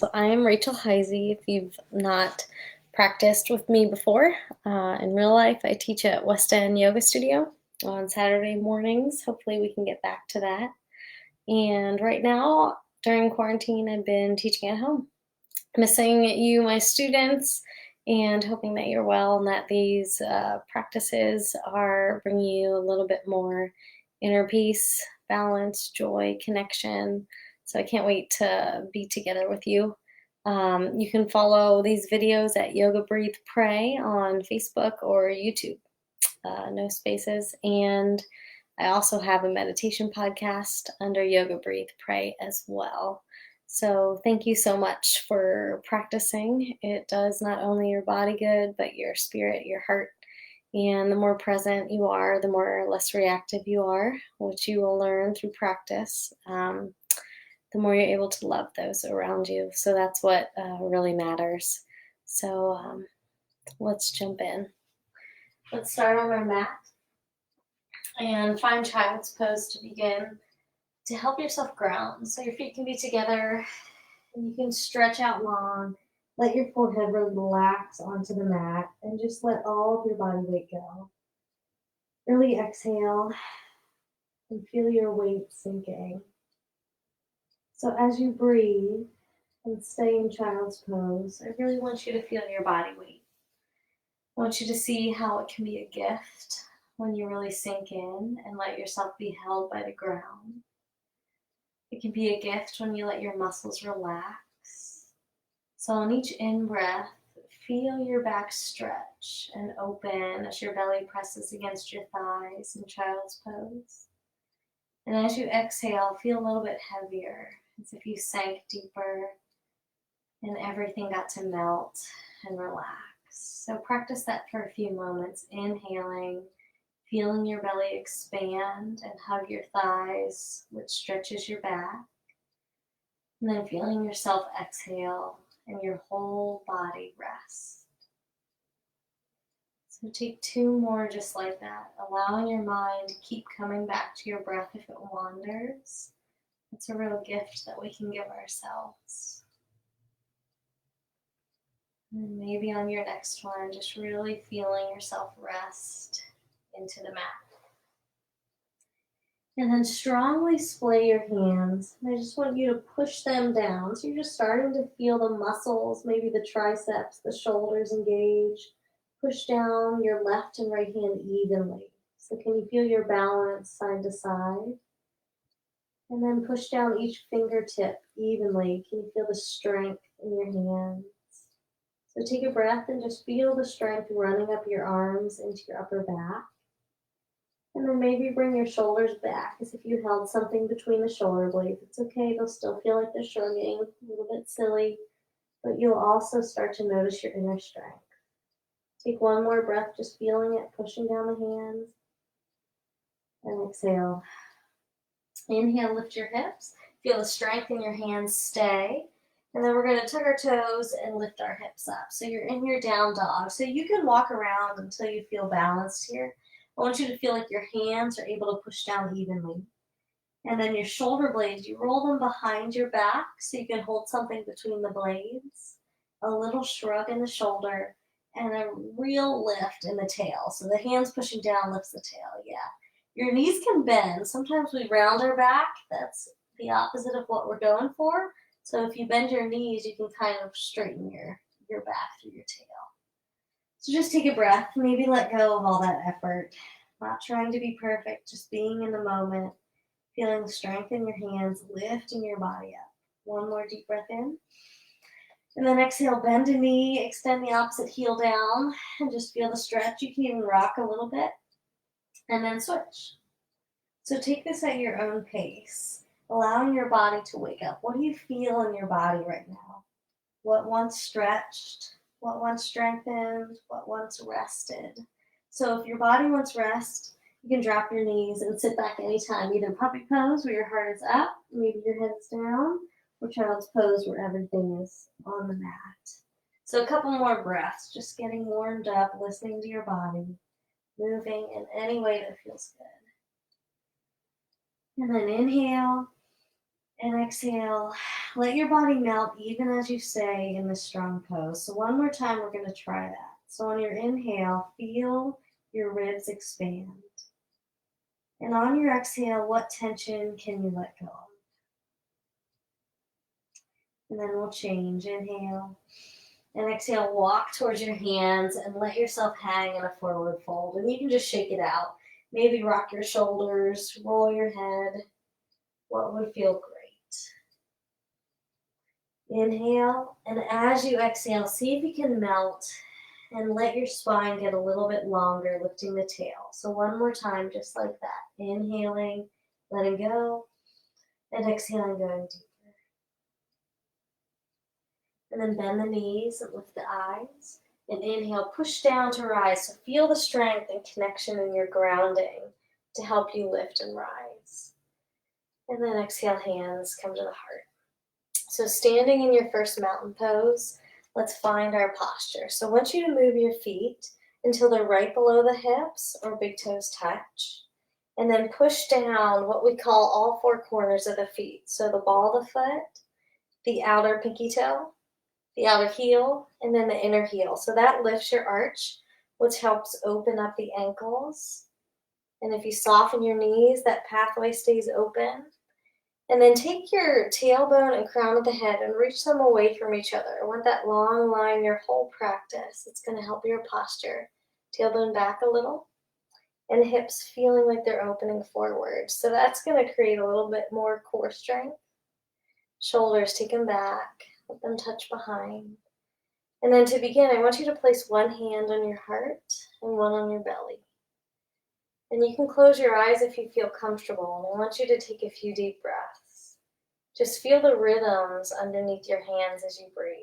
So I am Rachel Heisey. If you've not practiced with me before, in real life, I teach at West End Yoga Studio on Saturday mornings. Hopefully we can get back to that. And right now, during quarantine, I've been teaching at home. Missing you, my students, and hoping that you're well and that these practices are bringing you a little bit more inner peace, balance, joy, connection. So I can't wait to be together with you. You can follow these videos at YogaBreathePray on Facebook or YouTube, no spaces. And I also have a meditation podcast under Yoga Breathe Pray as well. So thank you so much for practicing. It does not only your body good, but your spirit, your heart. And the more present you are, the more less reactive you are, which you will learn through practice. The more you're able to love those around you. So that's what really matters. So let's jump in. Let's start on our mat and find child's pose to begin to help yourself ground. So your feet can be together and you can stretch out long. Let your forehead relax onto the mat and just let all of your body weight go. Really exhale and feel your weight sinking. So as you breathe and stay in child's pose, I really want you to feel your body weight. I want you to see how it can be a gift when you really sink in and let yourself be held by the ground. It can be a gift when you let your muscles relax. So on each in-breath, feel your back stretch and open as your belly presses against your thighs in child's pose. And as you exhale, feel a little bit heavier, as if you sank deeper and everything got to melt and relax. So practice that for a few moments, inhaling, feeling your belly expand and hug your thighs, which stretches your back. And then feeling yourself exhale and your whole body rest. So take two more just like that, allowing your mind to keep coming back to your breath if it wanders. It's a real gift that we can give ourselves. And maybe on your next one, just really feeling yourself rest into the mat. And then strongly splay your hands. And I just want you to push them down. So you're just starting to feel the muscles, maybe the triceps, the shoulders engage. Push down your left and right hand evenly. So can you feel your balance side to side? And then push down each fingertip evenly. Can you feel the strength in your hands? So take a breath and just feel the strength running up your arms into your upper back. And then maybe bring your shoulders back as if you held something between the shoulder blades. It's okay, they'll still feel like they're shrugging, a little bit silly, but you'll also start to notice your inner strength. Take one more breath, just feeling it, pushing down the hands. And exhale. Inhale, lift your hips. Feel the strength in your hands stay. And then we're going to tuck our toes and lift our hips up. So you're in your down dog. So you can walk around until you feel balanced here. I want you to feel like your hands are able to push down evenly. And then your shoulder blades, you roll them behind your back so you can hold something between the blades. A little shrug in the shoulder and a real lift in the tail. So the hands pushing down lifts the tail, yeah. Your knees can bend. Sometimes we round our back. That's the opposite of what we're going for. So if you bend your knees, you can kind of straighten your back through your tail. So just take a breath. Maybe let go of all that effort. Not trying to be perfect, just being in the moment. Feeling the strength in your hands, lifting your body up. One more deep breath in. And then exhale, bend a knee, extend the opposite heel down, and just feel the stretch. You can even rock a little bit. And then switch. So take this at your own pace, allowing your body to wake up. What do you feel in your body right now? What once stretched? What once strengthened? What once rested? So if your body wants rest, you can drop your knees and sit back anytime, either puppy pose where your heart is up, maybe your head's down, or child's pose where everything is on the mat. So a couple more breaths, just getting warmed up, listening to your body, moving in any way that feels good. And then inhale, And exhale, let your body melt even as you stay in this strong pose. So one more time, we're going to try that. So on your inhale, feel your ribs expand. And on your exhale, what tension can you let go of? And then we'll change. Inhale. And exhale, walk towards your hands and let yourself hang in a forward fold. And you can just shake it out. Maybe rock your shoulders, roll your head. What would feel great? Inhale, and as you exhale, see if you can melt and let your spine get a little bit longer, lifting the tail. So one more time, just like that. Inhaling, letting go, and exhaling, going deeper. And then bend the knees and lift the eyes. And inhale, push down to rise. So feel the strength and connection in your grounding to help you lift and rise. And then exhale, hands come to the heart. So standing in your first mountain pose, let's find our posture. So I want you to move your feet until they're right below the hips or big toes touch. And then push down what we call all four corners of the feet. So the ball of the foot, the outer pinky toe, the outer heel, and then the inner heel. So that lifts your arch, which helps open up the ankles. And if you soften your knees, that pathway stays open. And then take your tailbone and crown of the head and reach them away from each other. I want that long line your whole practice. It's going to help your posture. Tailbone back a little and hips feeling like they're opening forward. So that's going to create a little bit more core strength. Shoulders, take them back. Let them touch behind. And then to begin, I want you to place one hand on your heart and one on your belly. And you can close your eyes if you feel comfortable. And I want you to take a few deep breaths. Just feel the rhythms underneath your hands as you breathe.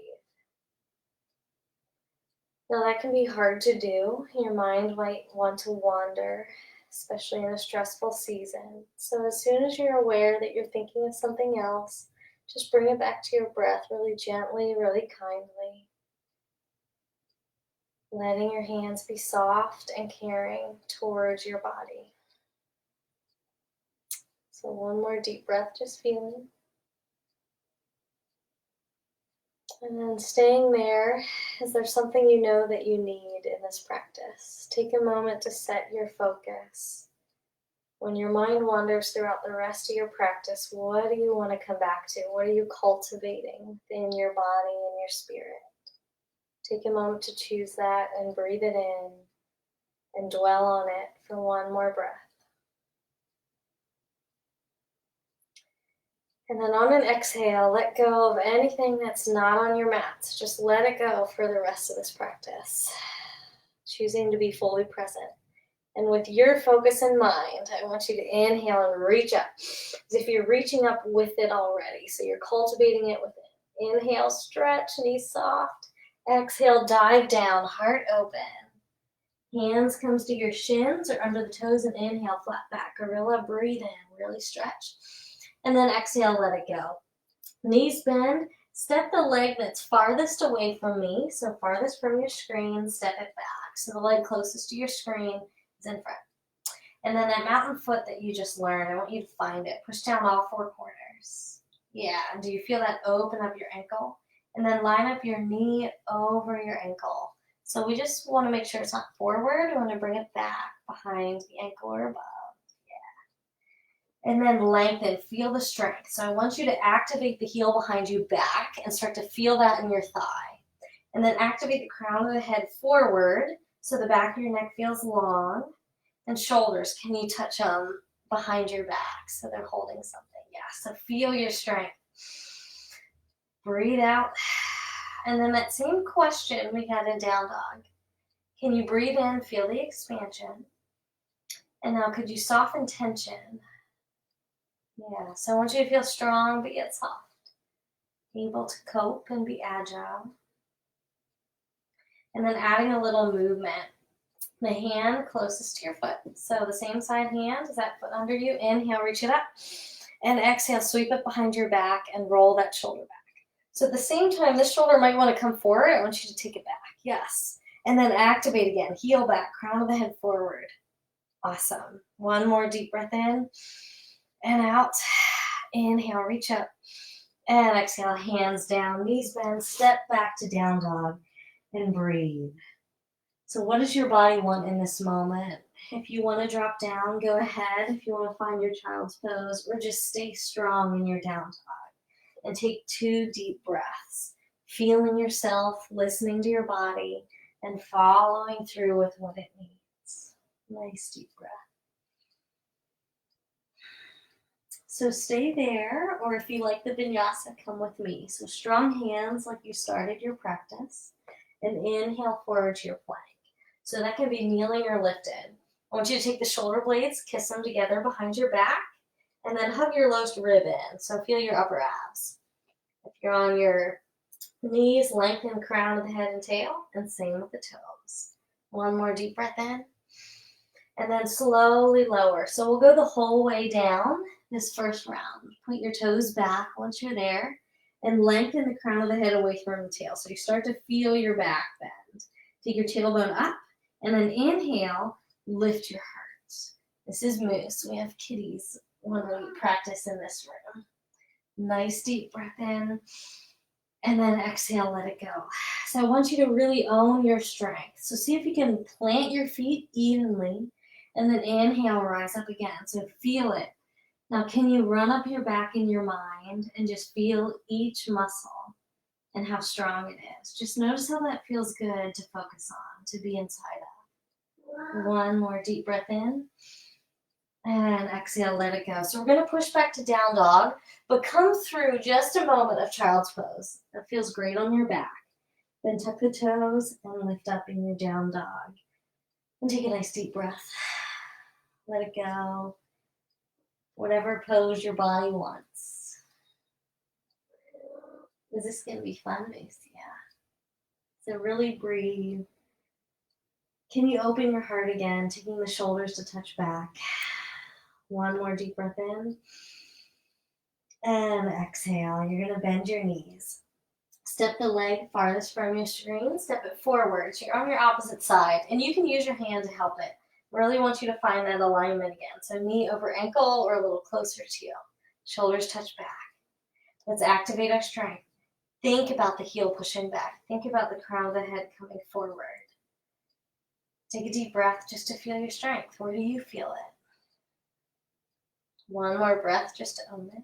Now that can be hard to do. Your mind might want to wander, especially in a stressful season. So as soon as you're aware that you're thinking of something else, just bring it back to your breath really gently, really kindly. Letting your hands be soft and caring towards your body. So one more deep breath, just feeling. And then staying there, is there something you know that you need in this practice? Take a moment to set your focus. When your mind wanders throughout the rest of your practice, what do you want to come back to? What are you cultivating in your body and your spirit? Take a moment to choose that and breathe it in and dwell on it for one more breath. And then on an exhale, let go of anything that's not on your mat. Just let it go for the rest of this practice. Choosing to be fully present. And with your focus in mind, I want you to inhale and reach up as if you're reaching up with it already. So you're cultivating it within. Inhale, stretch, knees soft. Exhale, dive down, heart open. Hands comes to your shins or under the toes and inhale, flat back, gorilla, breathe in, really stretch. And then exhale, let it go. Knees bend, step the leg that's farthest away from me, so farthest from your screen, step it back. So the leg closest to your screen is in front. And then that mountain foot that you just learned, I want you to find it. Push down all four corners. Yeah, and do you feel that open up your ankle? And then line up your knee over your ankle. So we just want to make sure it's not forward. We want to bring it back behind the ankle or above. Yeah. And then lengthen, feel the strength. So I want you to activate the heel behind you back and start to feel that in your thigh. And then activate the crown of the head forward so the back of your neck feels long. And shoulders, can you touch them behind your back so they're holding something? Yeah, so feel your strength. Breathe out. And then that same question we had in down dog. Can you breathe in, feel the expansion? And now could you soften tension? Yeah, so I want you to feel strong but yet soft. Able to cope and be agile. And then adding a little movement. The hand closest to your foot. So the same side hand, is that foot under you? Inhale, reach it up. And exhale, sweep it behind your back and roll that shoulder back. So at the same time, this shoulder might want to come forward. I want you to take it back. Yes. And then activate again. Heel back, crown of the head forward. Awesome. One more deep breath in and out. Inhale, reach up. And exhale, hands down, knees bend, step back to down dog, and breathe. So what does your body want in this moment? If you want to drop down, go ahead. If you want to find your child's pose, or just stay strong in your down dog. And take 2 deep breaths, feeling yourself, listening to your body, and following through with what it needs. Nice deep breath. So stay there, or if you like the vinyasa, come with me. So strong hands like you started your practice, and inhale forward to your plank. So that can be kneeling or lifted. I want you to take the shoulder blades, kiss them together behind your back, and then hug your lowest rib in. So feel your upper abs. If you're on your knees, lengthen the crown of the head and tail, and same with the toes. One more deep breath in, and then slowly lower. So we'll go the whole way down this first round. Point your toes back once you're there, and lengthen the crown of the head away from the tail. So you start to feel your back bend. Take your tailbone up, and then inhale, lift your heart. This is moose. We have kitties when we practice in this room. Nice deep breath in, and then exhale, let it go. So I want you to really own your strength. So see if you can plant your feet evenly, and then inhale, rise up again. So feel it. Now can you run up your back in your mind and just feel each muscle and how strong it is? Just notice how that feels good to focus on, to be inside of. One more deep breath in, and exhale, let it go. So we're going to push back to down dog, but come through just a moment of child's pose. That feels great on your back. Then tuck the toes and lift up in your down dog. And take a nice deep breath. Let it go. Whatever pose your body wants. Is this going to be fun, Mace? Yeah. So really breathe. Can you open your heart again, taking the shoulders to touch back? One more deep breath in. And exhale. You're going to bend your knees. Step the leg farthest from your screen. Step it forward. So you're on your opposite side. And you can use your hand to help it. Really want you to find that alignment again. So knee over ankle or a little closer to you. Shoulders touch back. Let's activate our strength. Think about the heel pushing back. Think about the crown of the head coming forward. Take a deep breath just to feel your strength. Where do you feel it? One more breath just to own it.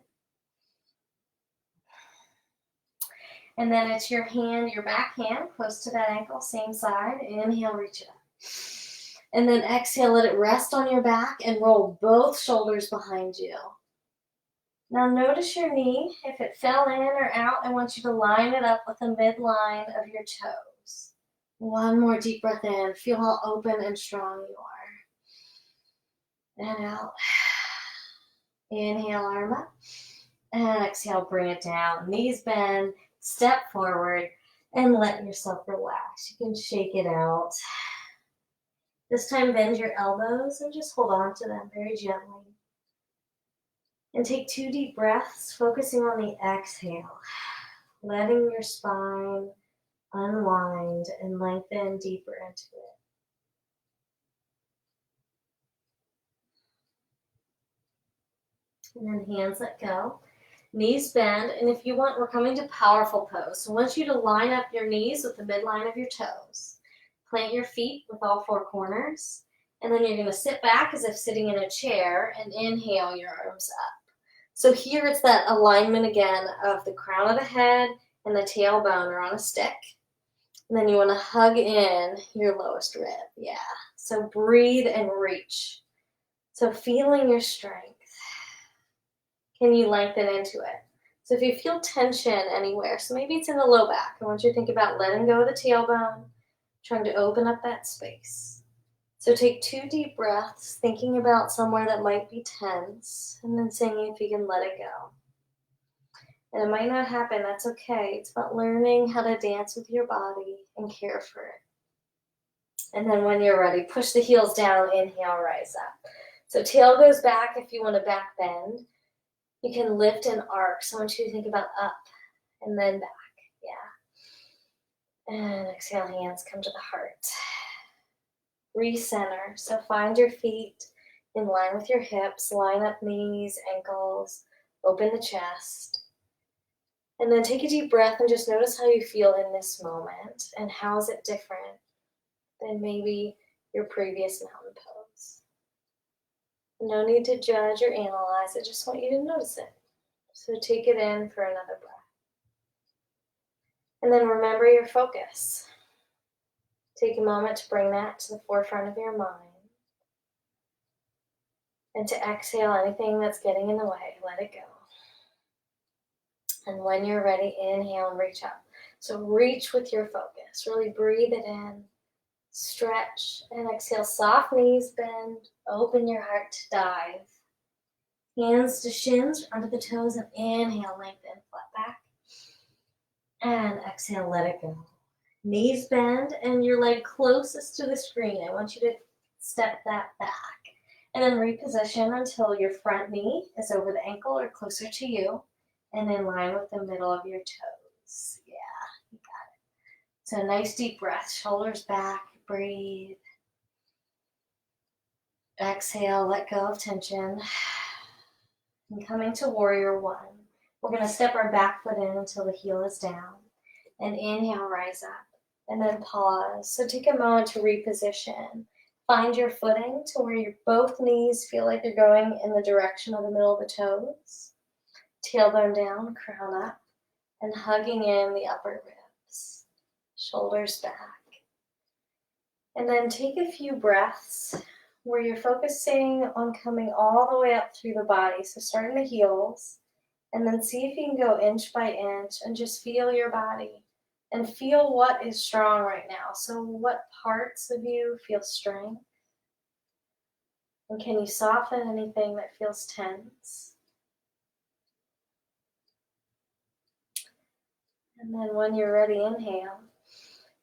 And then it's your hand, your back hand, close to that ankle, same side. Inhale, reach it up. And then exhale, let it rest on your back and roll both shoulders behind you. Now notice your knee. If it fell in or out, I want you to line it up with the midline of your toes. One more deep breath in. Feel how open and strong you are. And out. Inhale, arm up. And exhale, bring it down. Knees bend, step forward, and let yourself relax. You can shake it out. This time, bend your elbows and just hold on to them very gently. And take 2 deep breaths, focusing on the exhale, letting your spine unwind and lengthen deeper into it. And then hands let go, knees bend, and if you want, we're coming to powerful pose. So I want you to line up your knees with the midline of your toes. Plant your feet with all 4 corners, and then you're going to sit back as if sitting in a chair and inhale your arms up. So here it's that alignment again of the crown of the head and the tailbone are on a stick. And then you want to hug in your lowest rib. Yeah. So breathe and reach. So feeling your strength. Can you lengthen into it? So if you feel tension anywhere, so maybe it's in the low back. I want you to think about letting go of the tailbone, trying to open up that space. So take 2 deep breaths, thinking about somewhere that might be tense, and then seeing if you can let it go. And it might not happen, that's okay. It's about learning how to dance with your body and care for it. And then when you're ready, push the heels down, inhale, rise up. So tail goes back if you want to back bend. You can lift and arc. So I want you to think about up and then back. Yeah. And exhale, hands come to the heart. Recenter. So find your feet in line with your hips. Line up knees, ankles. Open the chest. And then take a deep breath and just notice how you feel in this moment and how is it different than maybe your previous mountain pose. No need to judge or analyze. I just want you to notice it. So take it in for another breath. And then remember your focus. Take a moment to bring that to the forefront of your mind. And to exhale anything that's getting in the way, let it go. And when you're ready, inhale and reach up. So reach with your focus. Really breathe it in. Stretch and exhale. Soft knees bend. Open your heart to dive. Hands to shins under the toes and inhale, lengthen, flat back. And exhale, let it go. Knees bend and your leg closest to the screen. I want you to step that back. And then reposition until your front knee is over the ankle or closer to you and in line with the middle of your toes. Yeah, you got it. So nice deep breath, shoulders back, breathe. Exhale, let go of tension. And coming to warrior one, we're going to step our back foot in until the heel is down. And inhale, rise up. And then pause. So take a moment to reposition. Find your footing to where your both knees feel like they're going in the direction of the middle of the toes. Tailbone down, crown up, and hugging in the upper ribs. Shoulders back. And then take a few breaths where you're focusing on coming all the way up through the body. So start in the heels, and then see if you can go inch by inch and just feel your body and feel what is strong right now. So what parts of you feel strength? And can you soften anything that feels tense? And then when you're ready, inhale.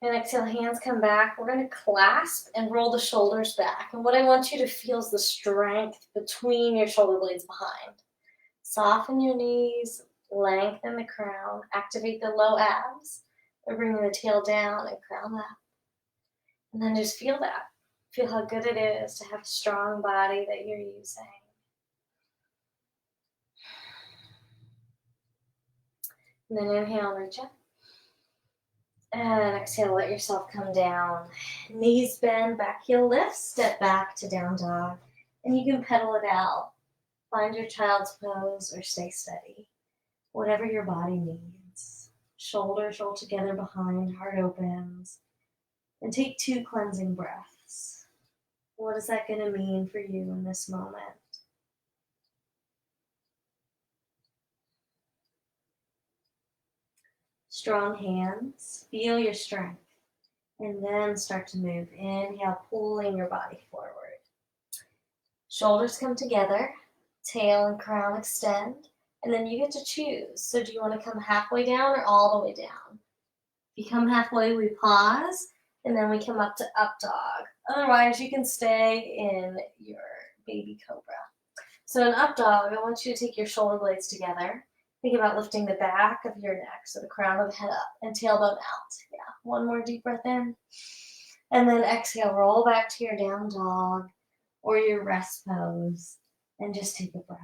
And exhale, hands come back. We're going to clasp and roll the shoulders back. And what I want you to feel is the strength between your shoulder blades behind. Soften your knees, lengthen the crown, activate the low abs by bringing the tail down and crown up. And then just feel that. Feel how good it is to have a strong body that you're using. And then inhale, reach up. And exhale, let yourself come down. Knees bend, back heel lift, step back to down dog. And you can pedal it out. Find your child's pose or stay steady. Whatever your body needs. Shoulders roll together behind, heart opens. And take 2 cleansing breaths. What is that going to mean for you in this moment? Strong hands, feel your strength, and then start to move. Inhale, pulling your body forward. Shoulders come together, tail and crown extend, and then you get to choose. So do you want to come halfway down or all the way down? If you come halfway, we pause, and then we come up to up dog. Otherwise, you can stay in your baby cobra. So in up dog, I want you to take your shoulder blades together. Think about lifting the back of your neck, so the crown of the head up and tailbone out. Yeah, one more deep breath in. And then exhale, roll back to your down dog or your rest pose and just take a breath.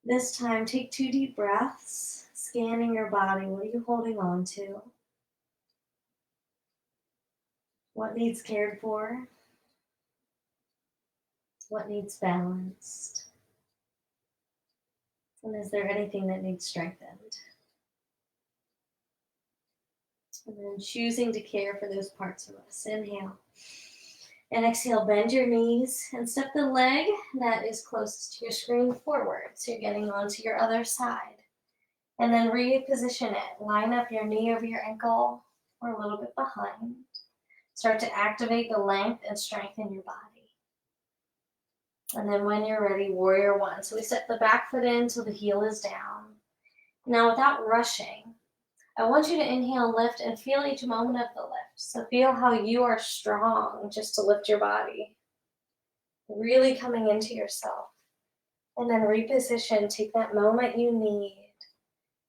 This time, take 2 deep breaths, scanning your body. What are you holding on to? What needs cared for? What needs balanced? And is there anything that needs strengthened? And then choosing to care for those parts of us. Inhale. And exhale, bend your knees and step the leg that is closest to your screen forward. So you're getting onto your other side. And then reposition it. Line up your knee over your ankle or a little bit behind. Start to activate the length and strength in your body. And then when you're ready, warrior one. So we step the back foot in till the heel is down. Now without rushing, I want you to inhale, lift, and feel each moment of the lift. So feel how you are strong just to lift your body. Really coming into yourself. And then reposition, take that moment you need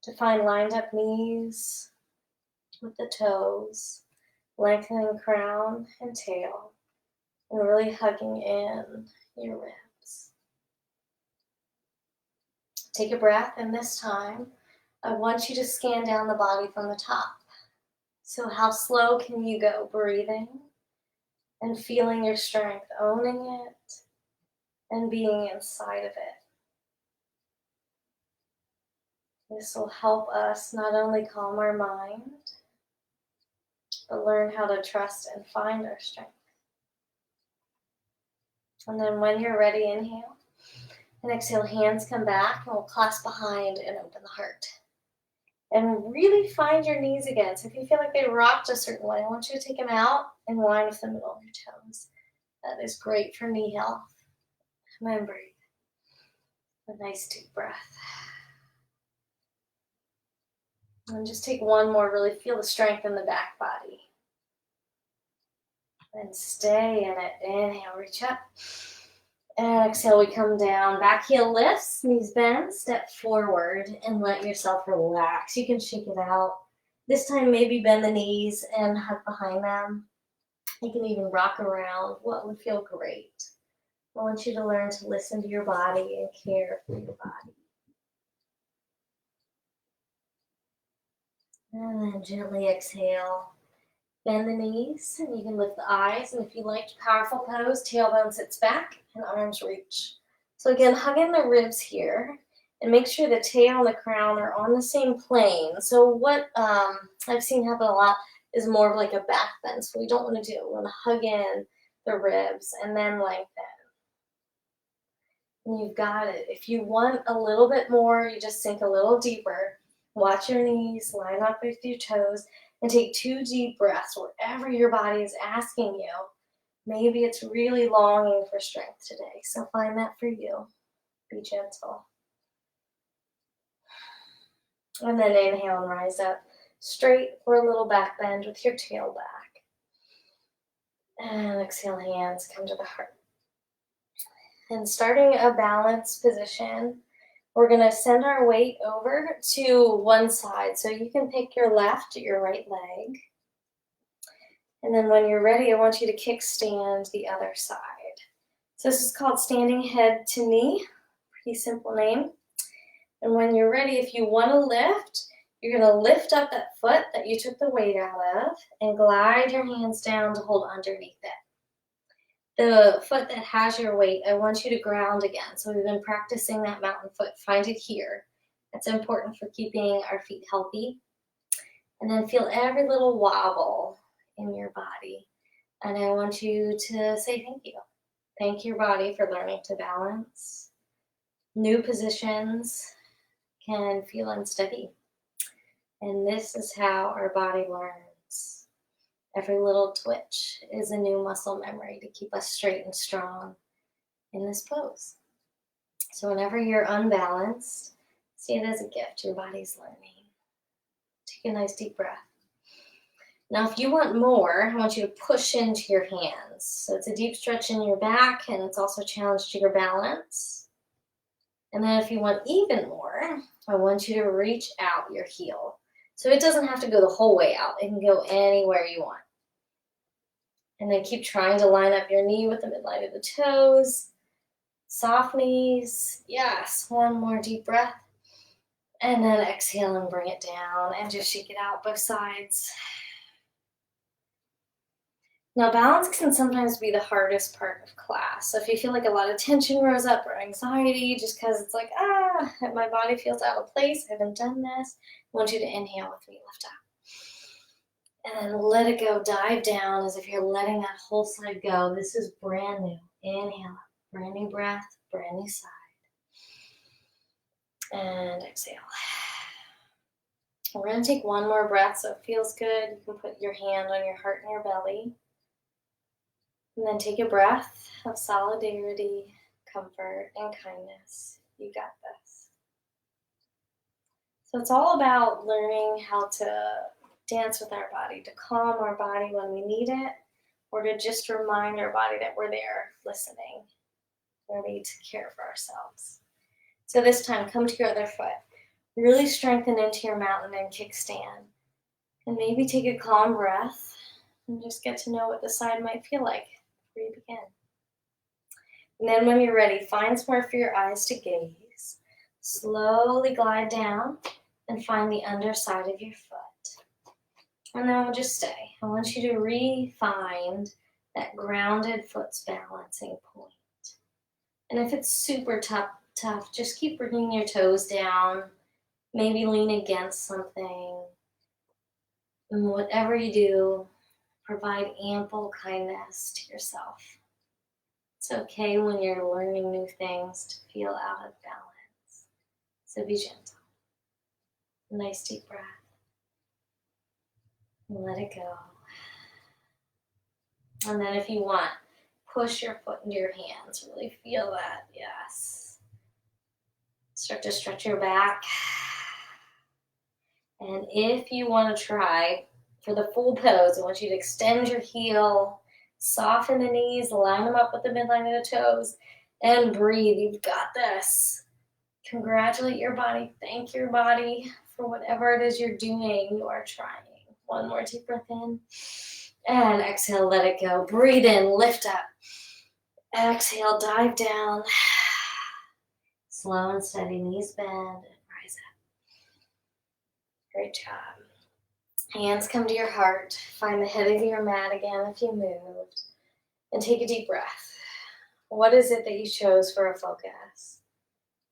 to find lined up knees with the toes, lengthening crown and tail, and really hugging in your ribs. Take a breath, and this time, I want you to scan down the body from the top. So how slow can you go breathing and feeling your strength, owning it, and being inside of it? This will help us not only calm our mind, but learn how to trust and find our strength. And then when you're ready, inhale. And exhale, hands come back, and we'll clasp behind and open the heart. And really find your knees again. So if you feel like they rocked a certain way, I want you to take them out and line with the middle of your toes. That is great for knee health. And then breathe. A nice deep breath. And just take one more, really feel the strength in the back body. And stay in it. Inhale, reach up. And exhale, we come down. Back heel lifts, knees bend, step forward, and let yourself relax. You can shake it out. This time, maybe bend the knees and hug behind them. You can even rock around. What would feel great? I want you to learn to listen to your body and care for your body. And then gently exhale. Bend the knees, and you can lift the eyes. And if you like powerful pose, tailbone sits back and arms reach. So again, hug in the ribs here, and make sure the tail and the crown are on the same plane. So what I've seen happen a lot is more of like a back bend. So we don't want to do it. We want to hug in the ribs and then lengthen. And you've got it. If you want a little bit more, you just sink a little deeper. Watch your knees, line up with your toes, and take 2 deep breaths wherever your body is asking you. Maybe it's really longing for strength today, so find that for you. Be gentle. And then inhale and rise up straight for a little back bend with your tail back. And exhale, hands come to the heart. And starting a balanced position, we're going to send our weight over to one side. So you can pick your left or your right leg. And then when you're ready, I want you to kickstand the other side. So this is called standing head to knee. Pretty simple name. And when you're ready, if you want to lift, you're going to lift up that foot that you took the weight out of and glide your hands down to hold underneath it. The foot that has your weight, I want you to ground again. So we've been practicing that mountain foot. Find it here. That's important for keeping our feet healthy. And then feel every little wobble in your body. And I want you to say thank you. Thank your body for learning to balance. New positions can feel unsteady. And this is how our body learns. Every little twitch is a new muscle memory to keep us straight and strong in this pose. So whenever you're unbalanced, see it as a gift. Your body's learning. Take a nice deep breath. Now, if you want more, I want you to push into your hands. So it's a deep stretch in your back, and it's also a challenge to your balance. And then if you want even more, I want you to reach out your heel. So it doesn't have to go the whole way out. It can go anywhere you want. And then keep trying to line up your knee with the midline of the toes. Soft knees. Yes, one more deep breath. And then exhale and bring it down and just shake it out both sides. Now, balance can sometimes be the hardest part of class. So if you feel like a lot of tension rose up or anxiety just because it's like, my body feels out of place, I haven't done this, I want you to inhale with me, lift up. And then let it go, dive down as if you're letting that whole side go. This is brand new. Inhale up, brand new breath, brand new side. And exhale. We're going to take one more breath so it feels good. You can put your hand on your heart and your belly. And then take a breath of solidarity, comfort, and kindness. You got this. So it's all about learning how to dance with our body, to calm our body when we need it, or to just remind our body that we're there, listening, ready to care for ourselves. So this time, come to your other foot. Really strengthen into your mountain and kickstand. And maybe take a calm breath and just get to know what the side might feel like before you begin. And then when you're ready, find somewhere for your eyes to gaze. Slowly glide down and find the underside of your foot. And then we'll just stay. I want you to re-find that grounded foot's balancing point. And if it's super tough, just keep bringing your toes down. Maybe lean against something. And whatever you do, provide ample kindness to yourself. It's okay when you're learning new things to feel out of balance. So be gentle. Nice deep breath. And let it go. And then if you want, push your foot into your hands. Really feel that, yes. Start to stretch your back. And if you want to try for the full pose, I want you to extend your heel, soften the knees, line them up with the midline of the toes, and breathe. You've got this. Congratulate your body. Thank your body for whatever it is you're doing. You are trying. One more deep breath in. And exhale, let it go. Breathe in, lift up. Exhale, dive down. Slow and steady, knees bend, and rise up. Great job. Hands come to your heart. Find the head of your mat again if you moved. And take a deep breath. What is it that you chose for a focus?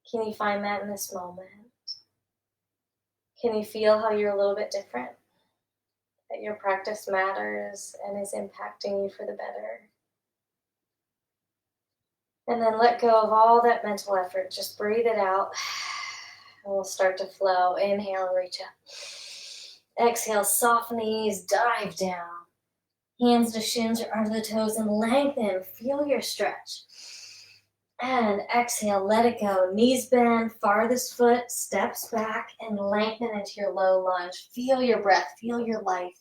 Can you find that in this moment? Can you feel how you're a little bit different? That your practice matters and is impacting you for the better? And then let go of all that mental effort. Just breathe it out. And we'll start to flow. Inhale, reach up. Exhale, soften the knees, dive down. Hands to shins or under the toes and lengthen. Feel your stretch. And exhale, let it go. Knees bend, farthest foot steps back and lengthen into your low lunge. Feel your breath, feel your life.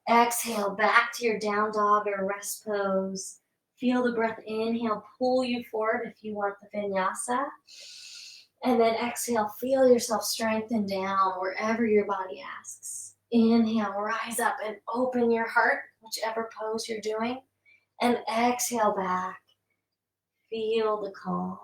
Exhale, back to your down dog or rest pose. Feel the breath. Inhale, pull you forward if you want the vinyasa. And then exhale, feel yourself strengthen down wherever your body asks. Inhale, rise up and open your heart, whichever pose you're doing. And exhale back. Feel the calm.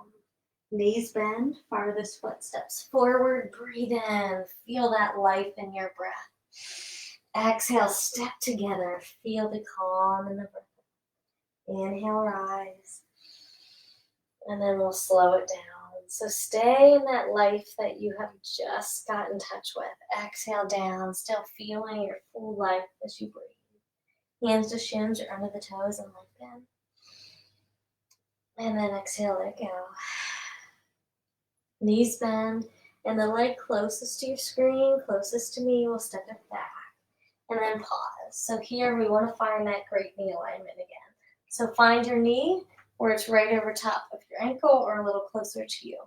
Knees bend, farthest footsteps forward. Breathe in. Feel that life in your breath. Exhale, step together. Feel the calm in the breath. Inhale, rise. And then we'll slow it down. So stay in that life that you have just got in touch with. Exhale down, still feeling your full life as you breathe. Hands to shins or under the toes and lengthen. And then exhale, let go. Knees bend, and the leg closest to your screen, closest to me, will step it back. And then pause. So here we want to find that great knee alignment again. So find your knee where it's right over top of your ankle or a little closer to you.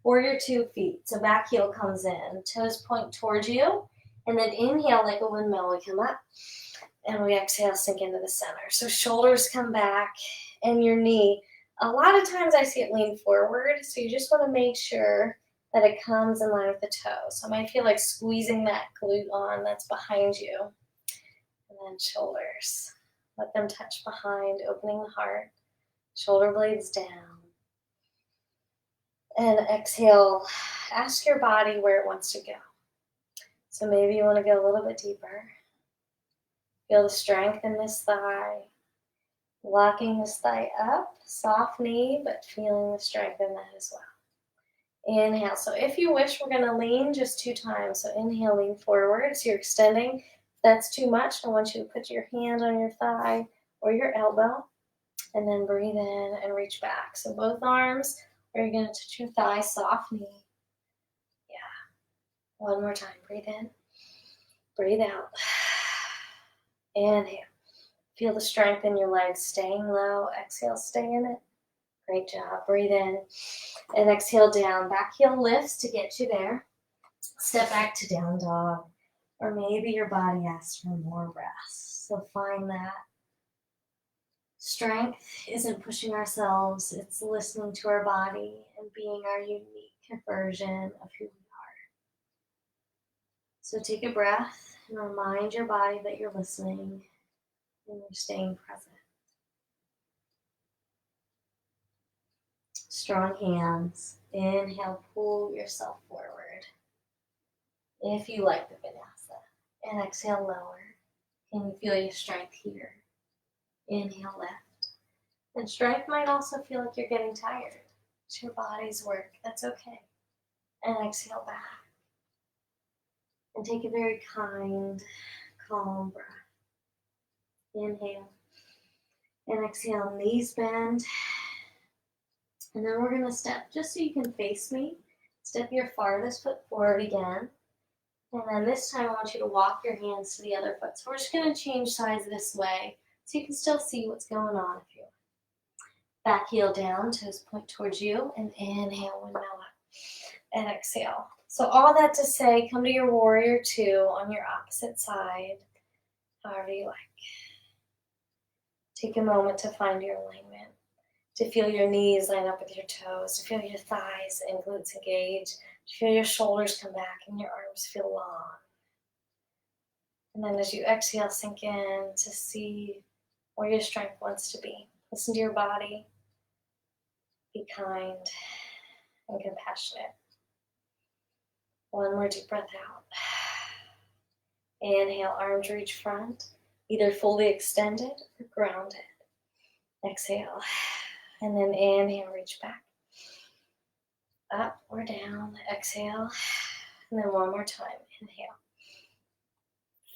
Or your 2 feet. So back heel comes in. Toes point towards you. And then inhale like a windmill. We come up. And we exhale, sink into the center. So shoulders come back. And your knee. A lot of times I see it lean forward. So you just want to make sure that it comes in line with the toe. So I might feel like squeezing that glute on that's behind you. And then shoulders. Let them touch behind, opening the heart. Shoulder blades down. And exhale, ask your body where it wants to go. So maybe you want to go a little bit deeper. Feel the strength in this thigh. Locking this thigh up, soft knee, but feeling the strength in that as well. Inhale. So if you wish, we're going to lean just 2 times. So inhale, lean forward. So you're extending. If that's too much, I want you to put your hand on your thigh or your elbow. And then breathe in and reach back. So both arms, you're going to touch your thigh, soft knee. Yeah. One more time. Breathe in. Breathe out. Inhale. Feel the strength in your legs. Staying low. Exhale, stay in it. Great job. Breathe in. And exhale down. Back heel lifts to get you there. Step back to down dog. Or maybe your body asks for more rest. So find that. Strength isn't pushing ourselves, it's listening to our body and being our unique version of who we are. So take a breath and remind your body that you're listening and you're staying present. Strong hands. Inhale, pull yourself forward. If you like the vinyasa. And exhale, lower. Can you feel your strength here? Inhale, lift. And strength might also feel like you're getting tired. It's your body's work. That's okay. And exhale back. And take a very kind, calm breath. Inhale. And exhale, knees bend. And then we're going to step, just so you can face me, step your farthest foot forward again. And then this time I want you to walk your hands to the other foot. So we're just going to change sides this way so you can still see what's going on if you want. Back heel down, toes point towards you, and inhale, windmill up. And exhale. So all that to say, come to your warrior two on your opposite side, however you like. Take a moment to find your alignment, to feel your knees line up with your toes, to feel your thighs and glutes engage, to feel your shoulders come back and your arms feel long. And then as you exhale, sink in to see where your strength wants to be. Listen to your body. Be kind and compassionate. One more deep breath out. Inhale, arms reach front, either fully extended or grounded. Exhale. And then inhale, reach back. Up or down. Exhale. And then one more time. Inhale.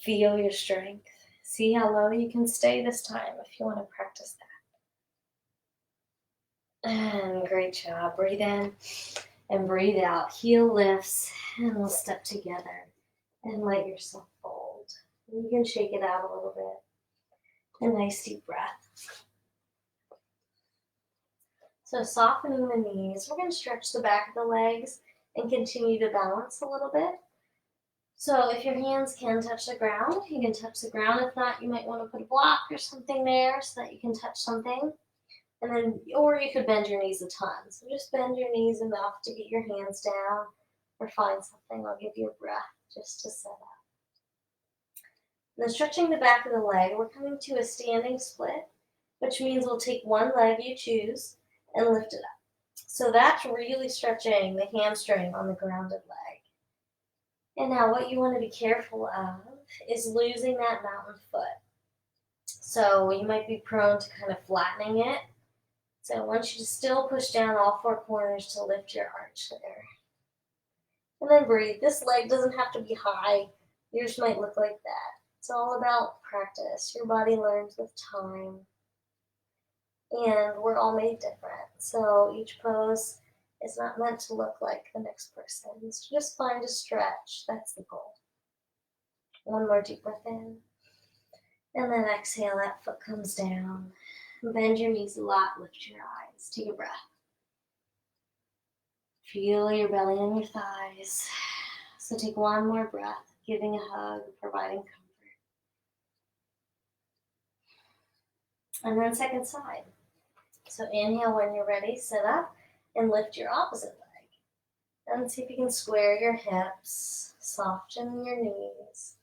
Feel your strength. See how low you can stay this time if you want to practice that. And great job. Breathe in and breathe out. Heel lifts, and we'll step together and let yourself fold. You can shake it out a little bit. A nice deep breath. So softening the knees, we're going to stretch the back of the legs and continue to balance a little bit. So if your hands can touch the ground, you can touch the ground. If not, you might want to put a block or something there so that you can touch something. And then, or you could bend your knees a ton. So just bend your knees enough to get your hands down or find something. I'll give you a breath just to set up. And then stretching the back of the leg, we're coming to a standing split, which means we'll take one leg you choose and lift it up. So that's really stretching the hamstring on the grounded leg. And now what you want to be careful of is losing that mountain foot. So you might be prone to kind of flattening it. So I want you to still push down all four corners to lift your arch there. And then breathe. This leg doesn't have to be high. Yours might look like that. It's all about practice. Your body learns with time. And we're all made different. So each pose is not meant to look like the next person. So just find a stretch. That's the goal. One more deep breath in. And then exhale, that foot comes down. Bend your knees a lot, lift your eyes. Take a breath. Feel your belly and your thighs. So take one more breath, giving a hug, providing comfort. And then second side. So inhale when you're ready, sit up and lift your opposite leg. And see if you can square your hips, soften your knees,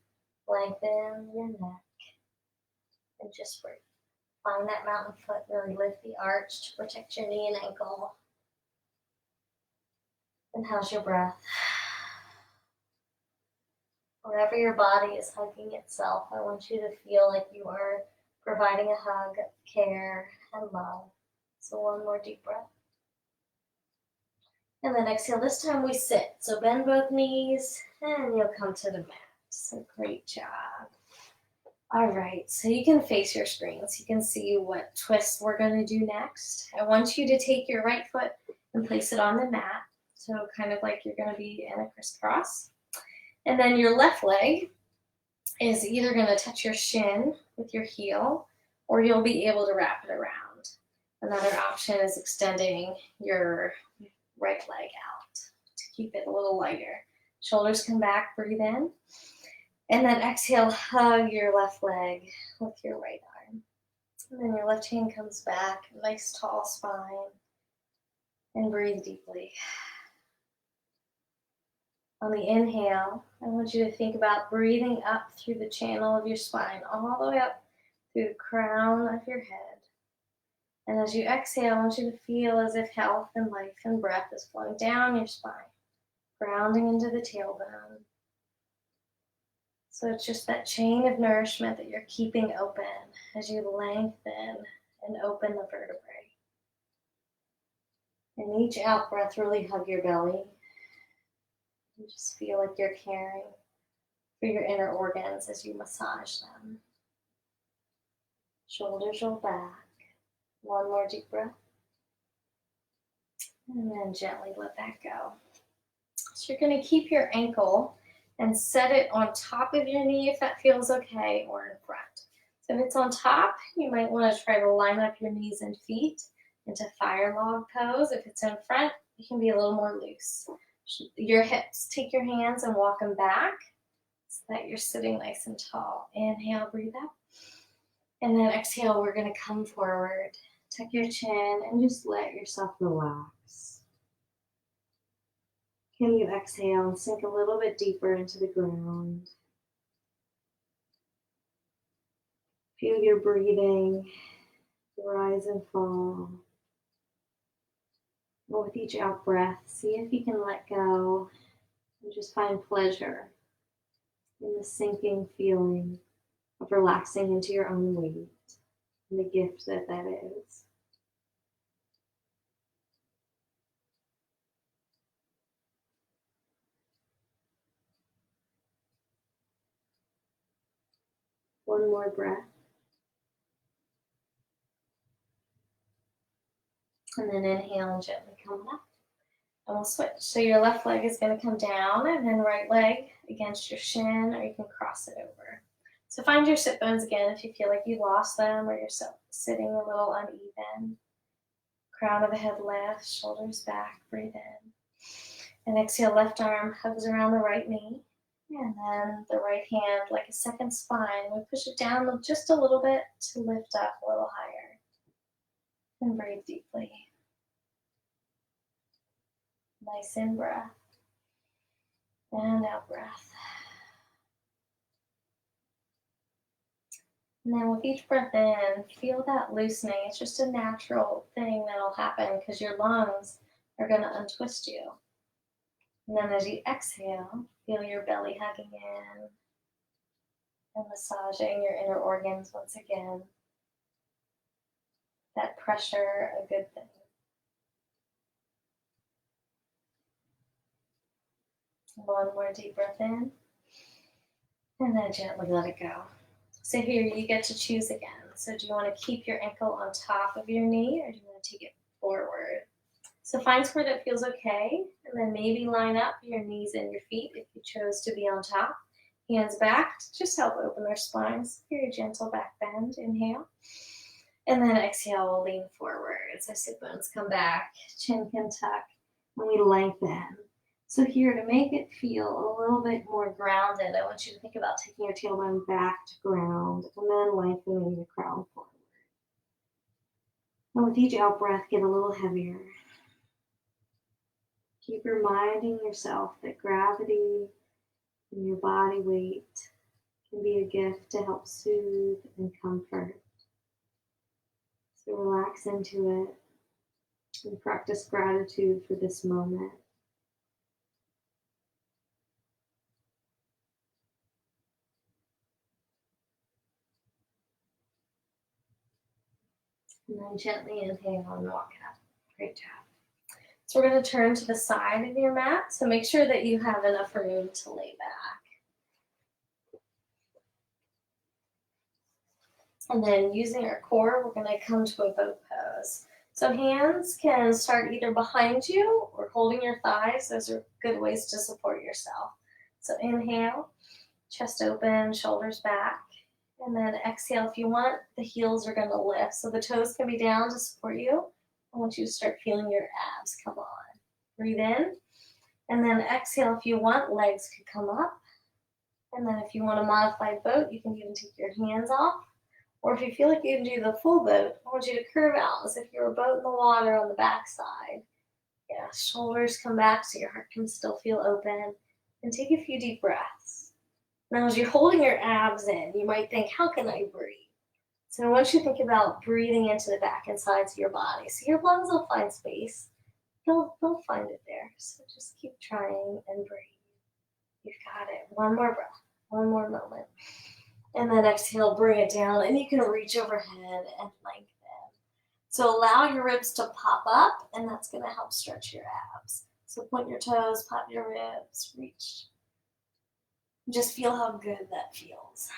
lengthen your neck, and just breathe. Find that mountain foot, really lift the arch to protect your knee and ankle. And how's your breath? Wherever your body is hugging itself, I want you to feel like you are providing a hug, care, and love. So one more deep breath. And then exhale. This time we sit. So bend both knees and you'll come to the mat. So great job. All right, so you can face your screen so you can see what twist we're going to do next. I want you to take your right foot and place it on the mat. So kind of like you're going to be in a crisscross. And then your left leg is either going to touch your shin with your heel or you'll be able to wrap it around. Another option is extending your right leg out to keep it a little lighter. Shoulders come back, breathe in. And then exhale, hug your left leg with your right arm. And then your left hand comes back, nice tall spine. And breathe deeply. On the inhale, I want you to think about breathing up through the channel of your spine, all the way up through the crown of your head. And as you exhale, I want you to feel as if health and life and breath is flowing down your spine, grounding into the tailbone. So it's just that chain of nourishment that you're keeping open as you lengthen and open the vertebrae. And each out breath, really hug your belly. And just feel like you're caring for your inner organs as you massage them. Shoulders roll back. One more deep breath. And then gently let that go. So you're going to keep your ankle and set it on top of your knee if that feels okay, or in front. So if it's on top, you might want to try to line up your knees and feet into fire log pose. If it's in front, you can be a little more loose. Your hips, take your hands and walk them back so that you're sitting nice and tall. Inhale, breathe out. And then exhale, we're going to come forward. Tuck your chin and just let yourself relax. Can you exhale and sink a little bit deeper into the ground? Feel your breathing rise and fall. And with each out breath, see if you can let go and just find pleasure in the sinking feeling of relaxing into your own weight and the gift that that is. One more breath. And then inhale and gently come up. And we'll switch. So your left leg is going to come down and then right leg against your shin, or you can cross it over. So find your sit bones again if you feel like you lost them or you're sitting a little uneven. Crown of the head lifts, shoulders back, breathe in. And exhale, left arm hugs around the right knee. And then the right hand, like a second spine, we push it down just a little bit to lift up a little higher. And breathe deeply. Nice in breath. And out breath. And then with each breath in, feel that loosening. It's just a natural thing that'll happen because your lungs are going to untwist you. And then as you exhale, feel your belly hugging in and massaging your inner organs once again. That pressure, a good thing. One more deep breath in. And then gently let it go. So here you get to choose again. So do you want to keep your ankle on top of your knee or do you want to take it forward? So find somewhere that feels okay, and then maybe line up your knees and your feet if you chose to be on top. Hands back to just help open their spines. Very gentle back bend. Inhale. And then exhale, we'll lean forward. So sit bones come back, chin can tuck, and we lengthen. So here, to make it feel a little bit more grounded, I want you to think about taking your tailbone back to ground and then lengthening the crown forward. And with each out breath, get a little heavier. Keep reminding yourself that gravity and your body weight can be a gift to help soothe and comfort. So relax into it and practice gratitude for this moment. And then gently inhale and walk up. Great job. So we're going to turn to the side of your mat. So make sure that you have enough room to lay back. And then using our core, we're going to come to a boat pose. So hands can start either behind you or holding your thighs. Those are good ways to support yourself. So inhale, chest open, shoulders back. And then exhale, if you want, the heels are going to lift. So the toes can be down to support you. I want you to start feeling your abs come on. Breathe in. And then exhale, if you want, legs could come up. And then if you want a modified boat, you can even take your hands off. Or if you feel like you can do the full boat, I want you to curve out as if you're a boat in the water on the backside. Yeah, shoulders come back so your heart can still feel open. And take a few deep breaths. Now as you're holding your abs in, you might think, how can I breathe? So I want you to think about breathing into the back and sides of your body. So your lungs will find space. They'll find it there. So just keep trying and breathe. You've got it. One more breath. One more moment. And then exhale, bring it down, and you can reach overhead and lengthen. So allow your ribs to pop up, and that's going to help stretch your abs. So point your toes, pop your ribs, reach. Just feel how good that feels.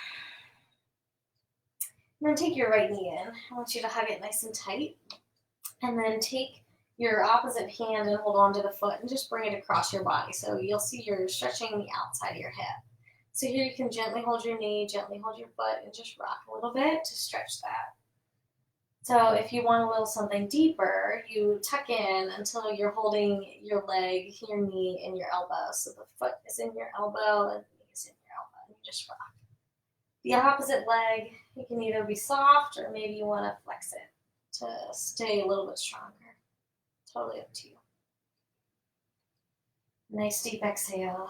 And then take your right knee in. I want you to hug it nice and tight. And then take your opposite hand and hold on to the foot and just bring it across your body. So you'll see you're stretching the outside of your hip. So here you can gently hold your knee, gently hold your foot, and just rock a little bit to stretch that. So if you want a little something deeper, you tuck in until you're holding your leg, your knee, and your elbow. So the foot is in your elbow and the knee is in your elbow. And you just rock. The opposite leg, you can either be soft or maybe you want to flex it to stay a little bit stronger. Totally up to you. Nice deep exhale.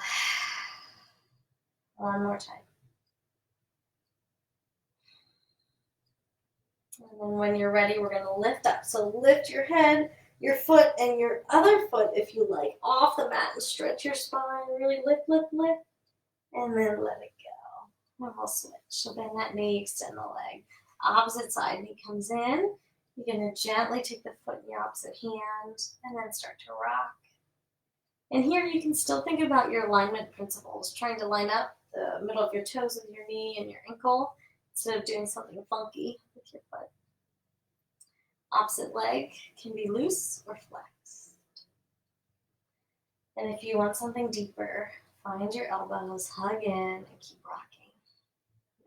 One more time. And then when you're ready, we're going to lift up. So lift your head, your foot, and your other foot, if you like, off the mat and stretch your spine. Really lift, lift, lift, and then let it go. And we'll switch. So bend that knee, extend the leg. Opposite side, knee comes in. You're going to gently take the foot in your opposite hand and then start to rock. And here you can still think about your alignment principles, trying to line up the middle of your toes with your knee and your ankle instead of doing something funky with your foot. Opposite leg can be loose or flexed. And if you want something deeper, find your elbows, hug in, and keep rocking.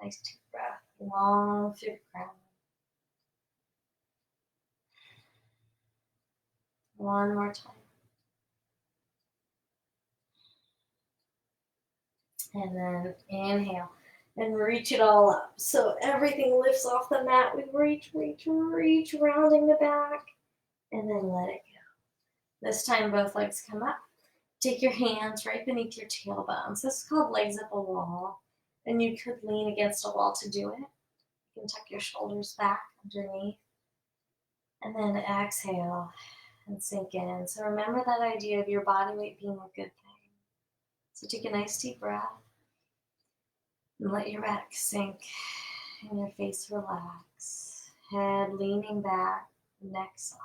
Nice deep breath, long through the crown. One more time. And then inhale and reach it all up. So everything lifts off the mat. We reach, reach, reach, rounding the back, and then let it go. This time both legs come up. Take your hands right beneath your tailbones. This is called legs up a wall. And you could lean against a wall to do it. You can tuck your shoulders back underneath. And then exhale and sink in. So remember that idea of your body weight being a good thing. So take a nice deep breath. And let your back sink and your face relax. Head leaning back, neck soft.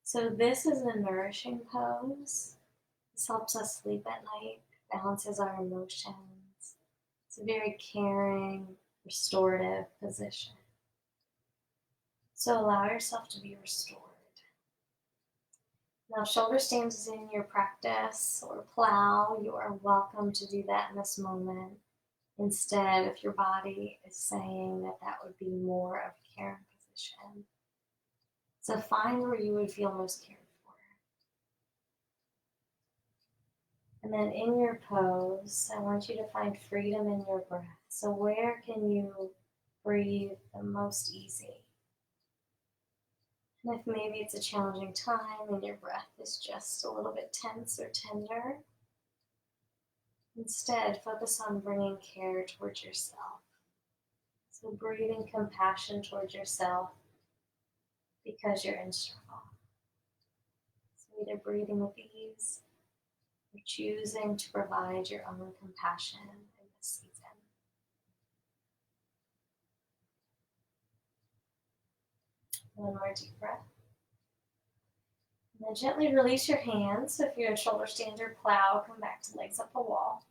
So this is a nourishing pose. This helps us sleep at night, balances our emotions. It's a very caring, restorative position. So allow yourself to be restored. Now, shoulder stand is in your practice or plow. You are welcome to do that in this moment. Instead, if your body is saying that that would be more of a caring position. So find where you would feel most cared for. And then in your pose, I want you to find freedom in your breath. So where can you breathe the most easy? And if maybe it's a challenging time and your breath is just a little bit tense or tender, instead focus on bringing care towards yourself. So breathing compassion towards yourself because you're in struggle. So either breathing with ease or choosing to provide your own compassion in this season. One more deep breath. And then gently release your hands. So if you're in shoulder stand or plow, come back to legs up a wall.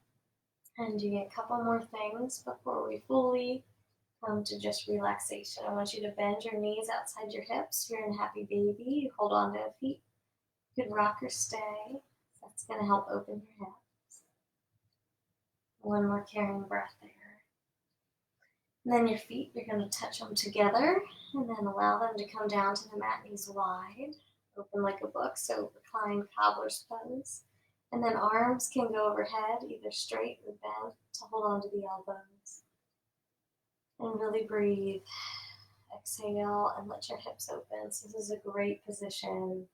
And do a couple more things before we fully come to just relaxation. I want you to bend your knees outside your hips. You're in happy baby. You hold on to the feet. You can rock or stay. That's going to help open your hips. One more caring breath there. And then your feet, you're going to touch them together and then allow them to come down to the mat, knees wide, open like a book, so reclined cobbler's pose. And then arms can go overhead, either straight or bent, to hold on to the elbows. And really breathe. Exhale and let your hips open. So this is a great position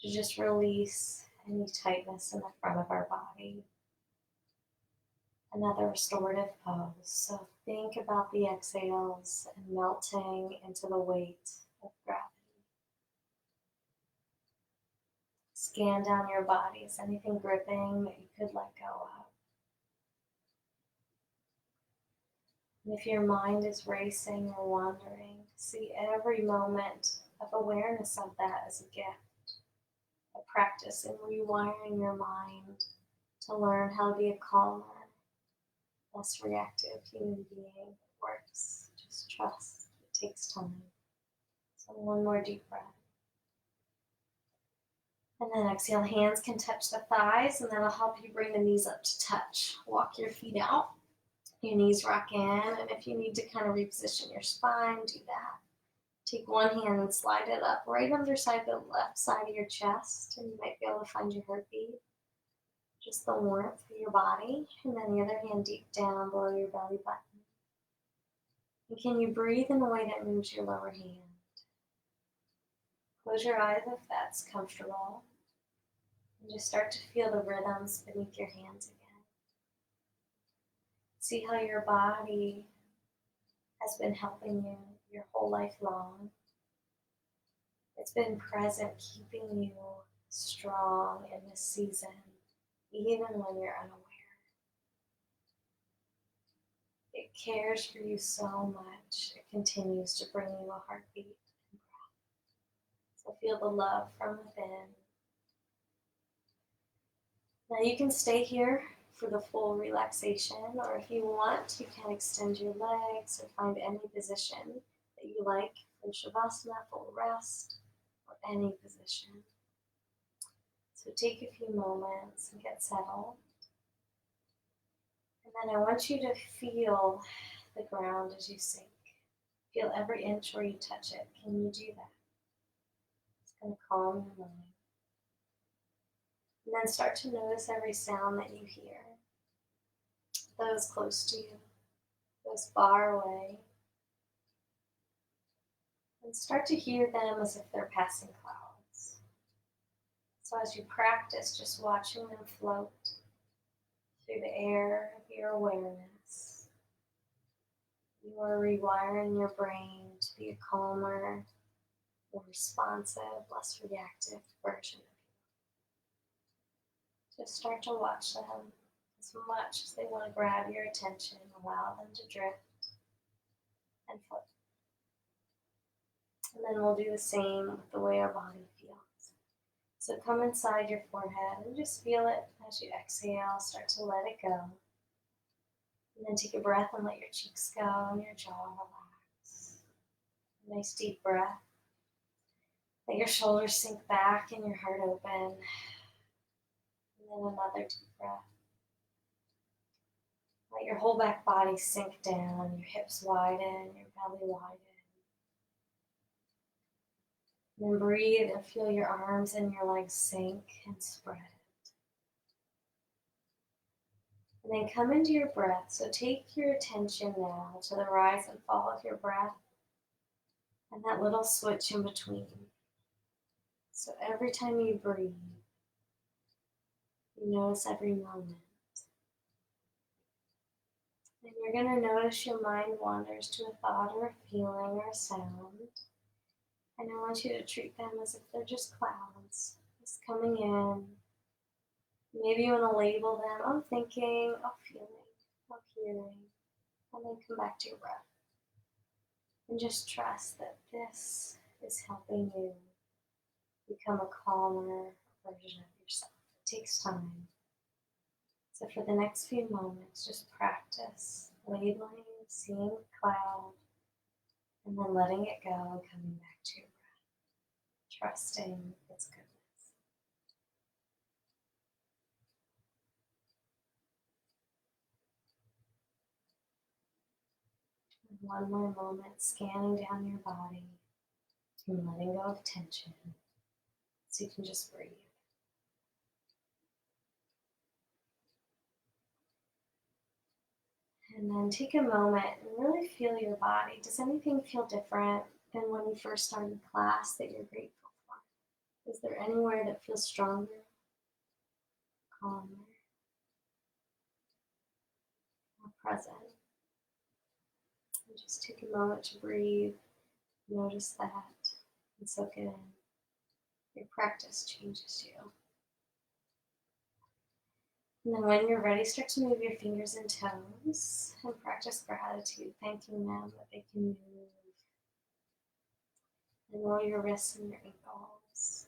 to just release any tightness in the front of our body. Another restorative pose. So think about the exhales and melting into the weight of gravity. Scan down your body. Is anything gripping that you could let go of? And if your mind is racing or wandering, see every moment of awareness of that as a gift, a practice in rewiring your mind to learn how to be a calmer, less reactive human being that works. Just trust. It takes time. So one more deep breath. And then exhale, hands can touch the thighs, and that'll help you bring the knees up to touch. Walk your feet out. Your knees rock in, and if you need to kind of reposition your spine, do that. Take one hand and slide it up right underside the left side of your chest, and you might be able to find your heartbeat, just the warmth of your body, and then the other hand deep down below your belly button. And can you breathe in a way that moves your lower hand? Close your eyes if that's comfortable, and just start to feel the rhythms beneath your hands again. See how your body has been helping you your whole life long. It's been present, keeping you strong in this season, even when you're unaware. It cares for you so much. It continues to bring you a heartbeat and breath. So feel the love from within. Now you can stay here for the full relaxation, or if you want, you can extend your legs or find any position that you like in Shavasana, full rest, or any position. So take a few moments and get settled. And then I want you to feel the ground as you sink. Feel every inch where you touch it. Can you do that? It's going to calm your mind. And then start to notice every sound that you hear. Those close to you, those far away. And start to hear them as if they're passing clouds. So as you practice, just watching them float through the air of your awareness, you are rewiring your brain to be a calmer, more responsive, less reactive version of you. Just start to watch them as much as they want to grab your attention. Allow them to drift and float. And then we'll do the same with the way our body feels. So come inside your forehead and just feel it as you exhale. Start to let it go. And then take a breath and let your cheeks go and your jaw relax. Nice deep breath. Let your shoulders sink back and your heart open. And then another deep breath. Let your whole back body sink down, your hips widen, your belly widen. And then breathe and feel your arms and your legs sink and spread. And then come into your breath. So take your attention now to the rise and fall of your breath and that little switch in between. So every time you breathe, you notice every moment. And you're going to notice your mind wanders to a thought or a feeling or a sound. And I want you to treat them as if they're just clouds, just coming in. Maybe you want to label them, I'm thinking, I'm feeling, I'm hearing, and then come back to your breath. And just trust that this is helping you become a calmer version of yourself. It takes time. So for the next few moments, just practice labeling, seeing the cloud, and then letting it go and coming back to your breath, trusting its goodness. And one more moment, scanning down your body and letting go of tension, so you can just breathe. And then take a moment and really feel your body. Does anything feel different than when you first started class that you're grateful for? Is there anywhere that feels stronger, calmer? present. And just take a moment to breathe, notice that, and soak it in. Your practice changes you. And then when you're ready, start to move your fingers and toes and practice gratitude, thanking them that they can move. And roll your wrists and your ankles.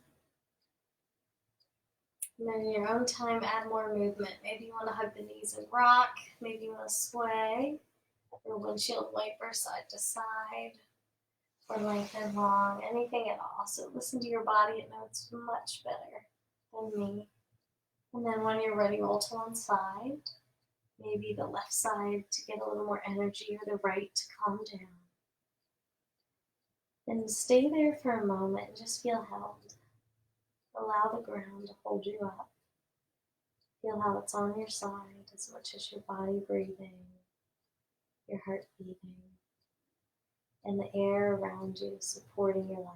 And then in your own time, add more movement. Maybe you want to hug the knees and rock. Maybe you want to sway or windshield wiper side to side or lengthen long, anything at all. So listen to your body. It knows much better than me. And then when you're ready, roll to one side. Maybe the left side to get a little more energy or the right to calm down. Then stay there for a moment and just feel held. Allow the ground to hold you up. Feel how it's on your side as much as your body breathing, your heart beating, and the air around you supporting your life.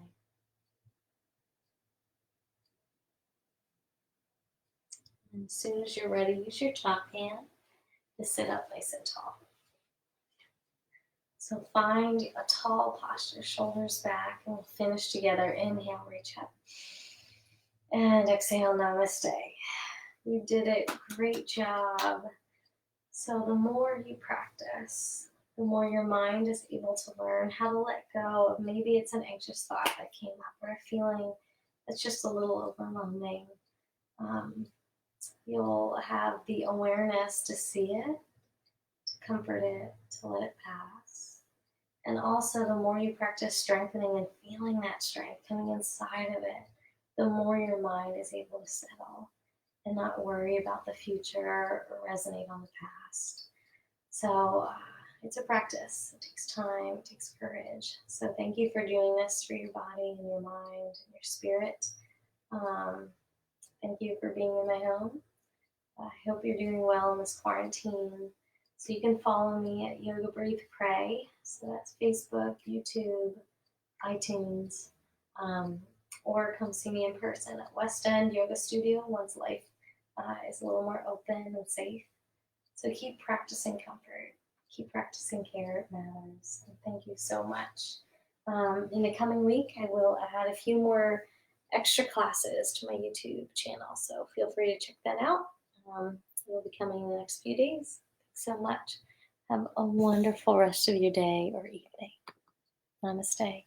And as soon as you're ready, use your top hand to sit up nice and tall. So find a tall posture, shoulders back, and we'll finish together. Inhale, reach up. And exhale, namaste. You did it. Great job. So the more you practice, the more your mind is able to learn how to let go of maybe it's an anxious thought that came up or a feeling that's just a little overwhelming. You'll have the awareness to see it, to comfort it, to let it pass. And also the more you practice strengthening and feeling that strength coming inside of it, the more your mind is able to settle and not worry about the future or resonate on the past. So it's a practice. It takes time, it takes courage. So thank you for doing this for your body and your mind and your spirit. Thank you for being in my home. I hope you're doing well in this quarantine. So you can follow me at YogaBreathePray. So that's Facebook, YouTube, iTunes, or come see me in person at West End Yoga Studio once life is a little more open and safe. So keep practicing comfort, keep practicing care, it matters. And thank you so much. In the coming week, I will add a few more extra classes to my YouTube channel, so feel free to check that out. It will be coming in the next few days. Thanks so much. Have a wonderful rest of your day or evening. Namaste.